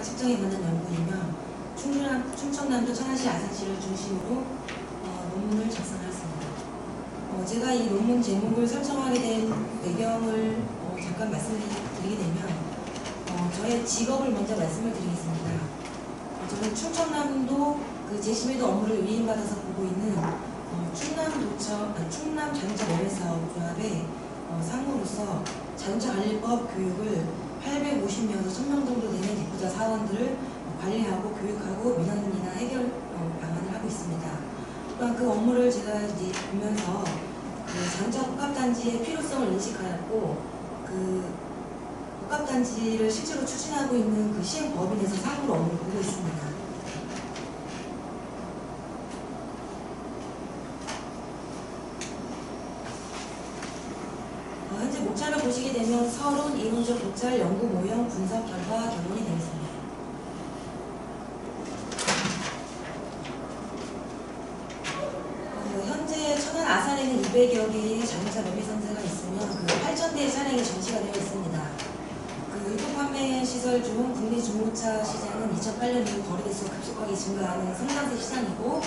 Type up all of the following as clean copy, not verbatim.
필요성과 측정에 관한 연구이며 충청남도 천안시 아산시를 중심으로 논문을 작성하였습니다. 제가 이 논문 제목을 설정하게 된 배경을 잠깐 말씀드리게 되면 저의 직업을 먼저 말씀을 드리겠습니다. 저는 충청남도 제11도 업무를 위임받아서 보고 있는 충남 자동차 매매사업조합의 상무로서 자동차관리법 교육을 850명에서 1000명 정도 되는 대표자 사원들을 관리하고 교육하고 민원이나 해결 방안을 하고 있습니다. 또한 그 업무를 제가 이제 보면서 자동차 복합단지의 필요성을 인식하였고 복합단지를 실제로 추진하고 있는 시행법인에서 상무로 업무를 보고 있습니다. 현재 목차를 보시게 되면 서론, 이론적 목차, 연구 모형, 분석 결과, 결론이 되겠습니다. 현재 천안 아산에는 200여 개의 자동차 매매선사가 있으며 8,000대의 차량이 전시가 되어 있습니다. 유통 판매 시설 중 국내 중고차 시장은 2008년 이후 거래대수가 급속하게 증가하는 성장세 시장이고,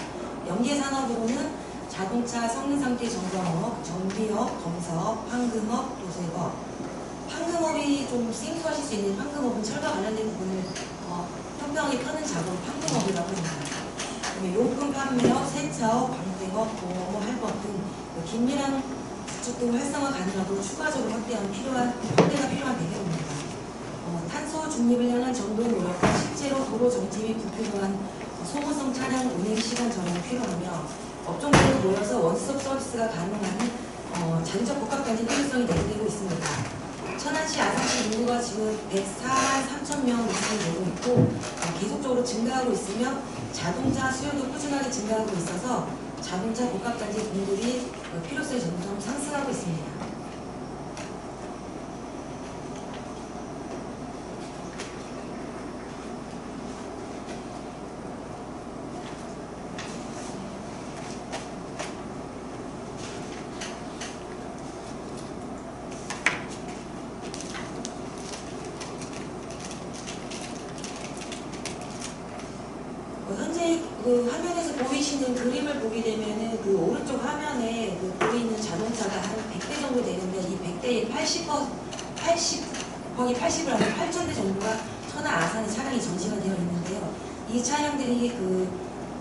연계 산업으로는 자동차 성능 상태 점검업, 정비업, 검사업, 판금업, 도색업. 판금업이 좀 생소하실 수 있는 판금업은 철과 관련된 부분을 평평하게 펴는 작업을 판금업이라고 합니다. 용품 판매업, 세차업, 방생업, 보험업, 할법 등 긴밀한 구축 등 활성화 가능하도록 추가적으로 확대가 필요한 배경입니다. 탄소 중립을 향한 정도의 노력과 실제로 도로 정체 및 불필요한 소모성 차량 운행 시간 절약이 필요하며 업종들이 모여서 원스톱 서비스가 가능한 자동차 복합단지 필요성이 내재되고 있습니다. 천안시, 아산시 인구가 지금 104만 3천 명 이상이 되고 있고 계속적으로 증가하고 있으며 자동차 수요도 꾸준하게 증가하고 있어서 자동차 복합단지 공급이 필요성이 점점 상승하고 있습니다. 현재 화면에서 보이시는 그림을 보게 되면은 오른쪽 화면에 보이는 자동차가 한 100대 정도 되는데, 이 100대의 80을 하면 8,000대 정도가 천안 아산에 차량이 전시가 되어 있는데요. 이 차량들이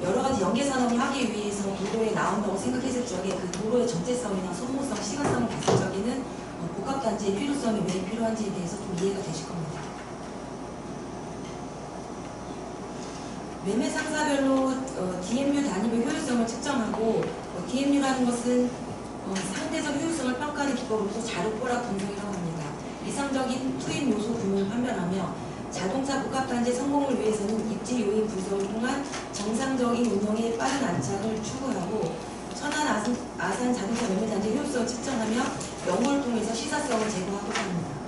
여러 가지 연계 산업을 하기 위해서 도로에 나온다고 생각했을 적에 도로의 정체성이나 소모성, 시간성을 봤을 적에는 복합단지의 필요성이 왜 필요한지에 대해서 좀 이해가 되실 겁니다. 매매 상사별로 DMU 단위별 효율성을 측정하고, DMU라는 것은 상대적 효율성을 평가하는 기법으로서 자료꼬락 분석이라고 합니다. 이상적인 투입 요소 규모를 판별하며 자동차 복합단지의 성공을 위해서는 입지 요인 분석을 통한 정상적인 운영의 빠른 안착을 추구하고, 천안 아산 자동차 매매단지의 효율성을 측정하며 연구를 통해서 시사성을 제고하고자 합니다.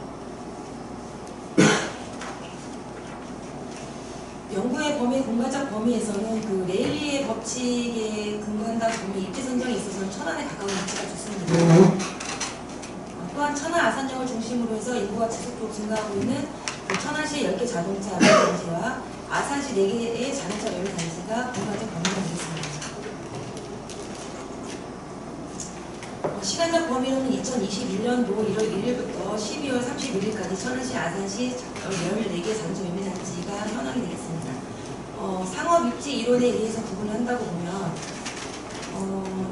연구의 공간적 범위에서는 레일리의 법칙에 근거한다 보니 입지 선정에 있어서는 천안에 가까운 위치가 좋습니다. 또한 천안 아산역을 중심으로 해서 인구가 지속적으로 증가하고 있는 천안시의 10개 자동차 매매단지와 아산시 4개의 자동차 매매단지가 공간적 범위가 되겠습니다. 시간적 범위로는 2021년도 1월 1일부터 12월 31일까지 천안시, 아산시 14개 자동차 매매단지가 현황이 되겠습니다. 상업 입지 이론에 의해서 구분을 한다고 보면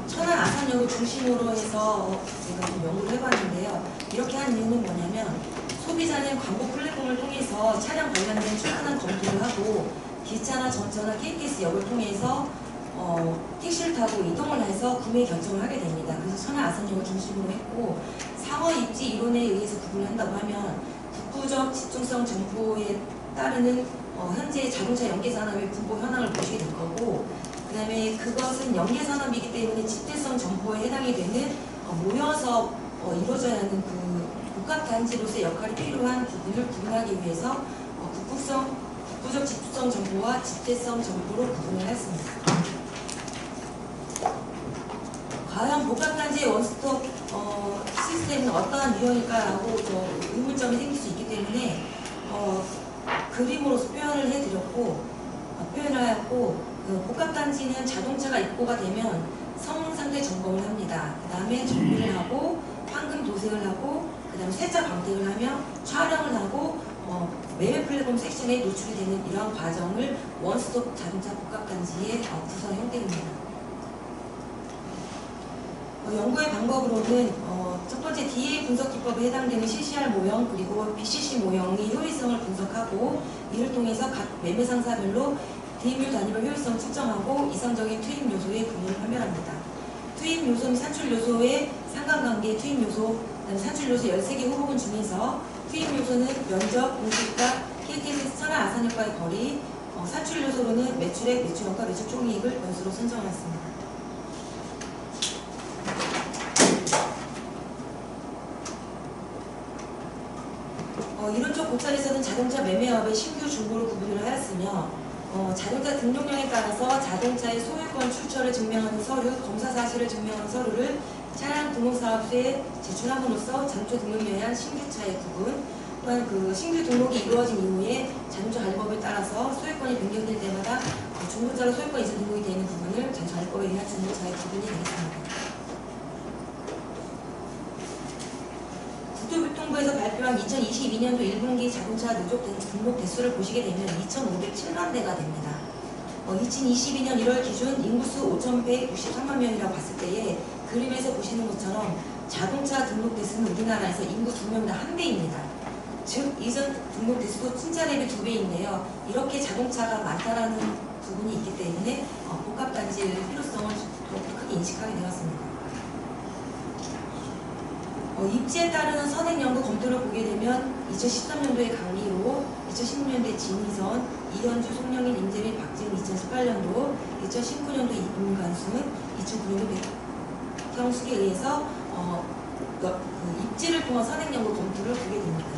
천안 아산역을 중심으로 해서 제가 좀 연구를 해봤는데요. 이렇게 한 이유는 뭐냐면, 소비자는 광고 플랫폼을 통해서 차량 관련된 충분한 검토를 하고 기차나 전철나 KTX 역을 통해서 택시를 타고 이동을 해서 구매 결정을 하게 됩니다. 그래서 천안 아산역을 중심으로 했고, 상업 입지 이론에 의해서 구분을 한다고 하면 국부적 집중성 점포에 따르는 현재 자동차 연계산업의 분포 현황을 보시게 될 거고, 그 다음에 그것은 연계산업이기 때문에 집대성 점포에 해당이 되는 모여서 이루어져야 하는 복합단지로서의 역할이 필요한 부분을 구분하기 위해서 국부적 집중성 점포와 집대성 점포로 구분을 했습니다. 과연 복합단지의 원스톱 시스템은 어떠한 유형일까라고 의문점이 생길 수 있기 때문에 그림으로서 표현을 하였고 복합단지는 자동차가 입고가 되면 성능 상태 점검을 합니다. 그 다음에 정비를 하고 황금 도색을 하고 그 다음에 세차 광택을 하며 촬영을 하고 매매 플랫폼 섹션에 노출이 되는 이러한 과정을 원스톱 자동차 복합단지의 구성 형태입니다. 연구의 방법으로는 첫 번째 DA 분석 기법에 해당되는 CCR 모형 그리고 BCC 모형의 효율성을 분석하고 이를 통해서 각 매매 상사별로 DMU 단위별 효율성을 측정하고 이상적인 투입 요소의 구분을 판별합니다. 투입 요소 및 산출 요소의 상관관계 투입 요소, 그다음에 산출 요소 13개 후보군 중에서 투입 요소는 면적, 공시가, KTX 천하 아산효과의 거리, 산출 요소로는 매출액, 매출원가, 매출 총이익을 변수로 선정하였습니다. 이론적 고찰에서는 자동차 매매업의 신규 중고로 구분을 하였으며 자동차 등록량에 따라서 자동차의 소유권 출처를 증명하는 서류, 검사 사실을 증명하는 서류를 차량 등록사업소에 제출함으로써 자동차 등록량에 의한 신규차의 구분, 또한 그 신규 등록이 이루어진 이후에 자동차 관리법에 따라서 소유권이 변경될 때마다 중고차로 소유권 이전 등록이 되는 부분을 자동차 관리법에 의한 중고차의 구분이 되겠습니다. 국토교통부에서 발표한 2022년도 1분기 자동차 누적 등록 대수를 보시게 되면 2,507만 대가 됩니다. 2022년 1월 기준 인구수 5,163만 명이라고 봤을 때에 그림에서 보시는 것처럼 자동차 등록 대수는 우리나라에서 인구 2명당 1대입니다. 즉 이전 등록 대수도 춘자 대비 2배인데요. 이렇게 자동차가 많다라는 부분이 있기 때문에 복합단지의 필요성을 더욱더 크게 인식하게 되었습니다. 입지에 따르는 선행 연구 검토를 보게 되면 2013년도에 강리로, 2016년도에 진희선, 이현주, 송영일, 임재민, 박지은 2018년도, 2019년도 임관순, 2009년도 백형숙에 의해서 입지를 통한 선행 연구 검토를 보게 됩니다.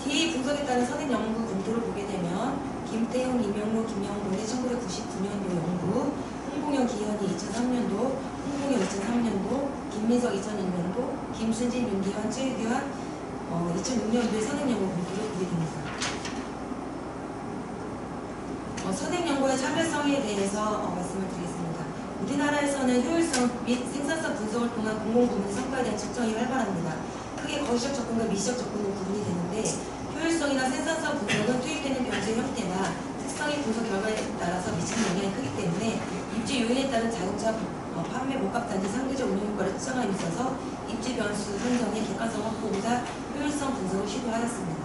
DA 분석에 따른 선행 연구 검토를 보게 되면 김태훈, 이명록, 김영곤의 1999년도 연구, 홍봉영, 기현이 2003년도, 홍봉영 2003년도, 김민석 2001년도, 김순진, 윤기환, 최규환 2006년도에 선행연구 검토를 보게 됩니다. 선행연구의 차별성에 대해서 말씀을 드리겠습니다. 우리나라에서는 효율성 및 생산성 분석을 통한 공공부문의 성과에 대한 측정이 활발합니다. 크게 거시적 접근과 미시적 접근으로 구분이 되는데 효율성이나 생산성 분석은 투입되는 변수의 형태나 특성의 분석 결과에 따라서 미치는 영향이 크기 때문에 입지 요인에 따른 자동차 판매 복합단지 상대적 운영 효과를 측정함에 있어서 입지 변수 선정의 객관성 확보보다 효율성 분석을 시도하였습니다.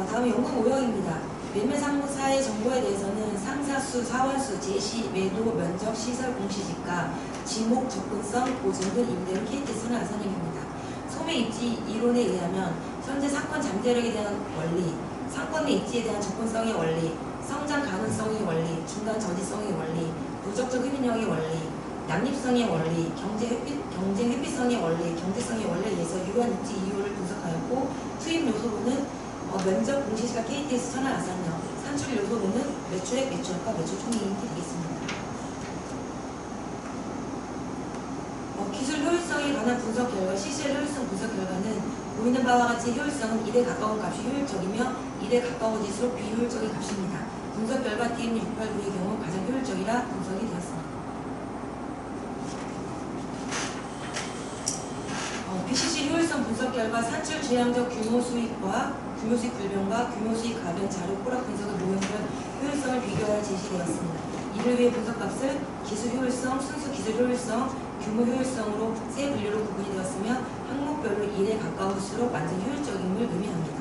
다음은 연구 모형입니다. 매매 상사의 정보에 대해서는 상사수, 사원수, 제시, 매도, 면적, 시설, 공시지가, 지목, 접근성, 보증 등 임대료 KTX는 아선임입니다. 소매 입지 이론에 의하면 현재 사건 잠재력에 대한 원리, 상권 내 입지에 대한 접근성의 원리, 성장 가능성의 원리, 중간 저지성의 원리, 부적적 흡인력의 원리, 양립성의 원리, 경쟁 회피성의 원리, 경제성의 원리에 의해서 유효한 입지 이유를 분석하였고 투입 요소로는 면적, 공시지가, KTX, 천하 아산역, 산출 요소로는 매출액, 매출원가, 매출 총이익이 되겠습니다. 기술 효율성에 관한 분석 결과, CCL 효율성 분석 결과는 보이는 바와 같이 효율성은 1에 가까운 값이 효율적이며 1에 가까워질수록 비효율적인 값입니다. 분석 결과 DMU 689의 경우 가장 효율적이라 분석이 되었습니다. BCC 효율성 분석 결과 산출 지향적 규모 수익과 규모 수익 불변과 규모 수익 가변 자료 포락 분석의 모형별 효율성을 비교하여 제시되었습니다. 이를 위해 분석값을 기술 효율성, 순수 기술 효율성, 규모 효율성으로 세 분류로 구분이 되었으며 항목별로 1에 가까울수록 완전 효율적임을 의미합니다.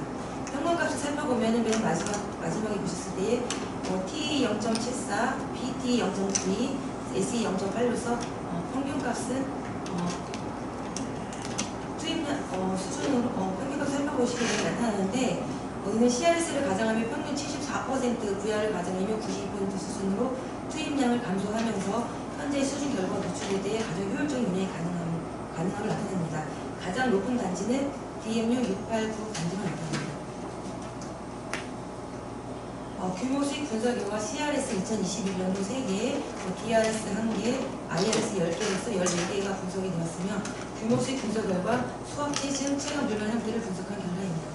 평균값을 살펴보면 맨 마지막에 보셨을 때에 T 0.74, PT 0.92, SE 0.8로서 평균값은 수준으로 평균값 살펴보시게 되면 나타나는데 이는 CRS를 가정하며 평균 74%, VR을 가정하며 92% 수준으로 투입량을 감소하면서 현재 수준 결과 노출에 대해 가장 효율적인 운영이 가능함을 나타냅니다. 가장 높은 단지는 DMU 689 단지가 나타납니다. 규모 수익 분석 결과 CRS 2021년도 3개, DRS 1개, IRS 10개에서 14개가 분석이 되었으며 규모 수익 분석 결과 수학 체증, 체감 불만 형태를 분석한 결과입니다.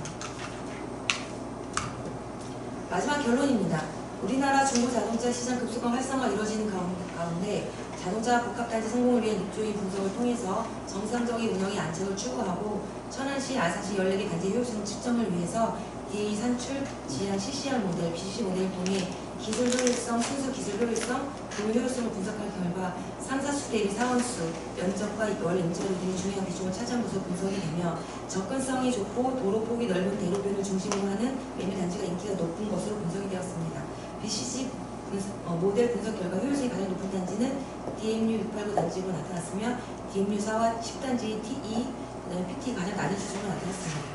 마지막 결론입니다. 우리나라 중고자동차 시장 급속한 활성화 이루어지는 가운데 자동차 복합단지 성공을 위한 입조인 분석을 통해서 정상적인 운영의 안착을 추구하고 천안시, 아산시 14개 단지 효율성 측정을 위해서 DA 산출, 지향 CCR 모델, BCC 모델을 통해 기술 효율성, 순수 기술 효율성, 근무 효율성을 분석할 결과 상사수 대비 사원수, 면적과 월 임차료 등의 중요한 비중을 차지하면서 분석이 되며 접근성이 좋고 도로 폭이 넓은 대로변을 중심으로 하는 매매 단지가 인기가 높은 것으로 분석이 되었습니다. BCC 모델 분석 결과 효율성이 가장 높은 단지는 DMU 689 단지로 나타났으며 DMU 4와 10단지 TE, 그다음에 PT 가장 낮은 수준으로 나타났습니다.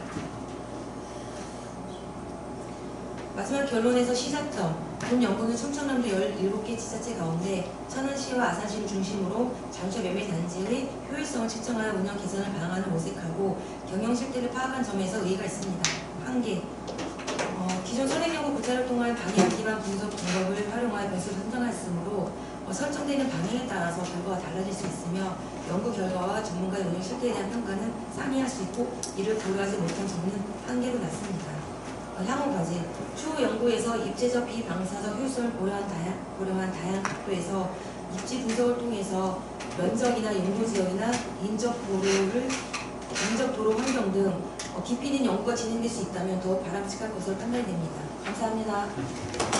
마지막 결론에서 시사점. 본 연구는 충청남도 17개 지자체 가운데 천안시와 아산시를 중심으로 자동차 매매 단지의 효율성을 측정하여 운영 개선을 방안을 모색하고 경영 실태를 파악한 점에서 의의가 있습니다. 1개. 기존 선행연구 구차를 통한 방향 기반 분석 방법을 활용하여 변수를 선정하였으므로 설정되는 방향에 따라서 결과가 달라질 수 있으며 연구 결과와 전문가의 운영 실태에 대한 평가는 상이할 수 있고 이를 고려하지 못한 점은 한계로 났습니다. 향후 과제. 추후 연구에서 입체적 비방사적 효율성을 고려한 다양한 각도에서 입지 분석을 통해서 면적이나 용도지역이나 인적 도로 환경 등 깊이 있는 연구가 진행될 수 있다면 더욱 바람직할 것으로 판단됩니다. 감사합니다.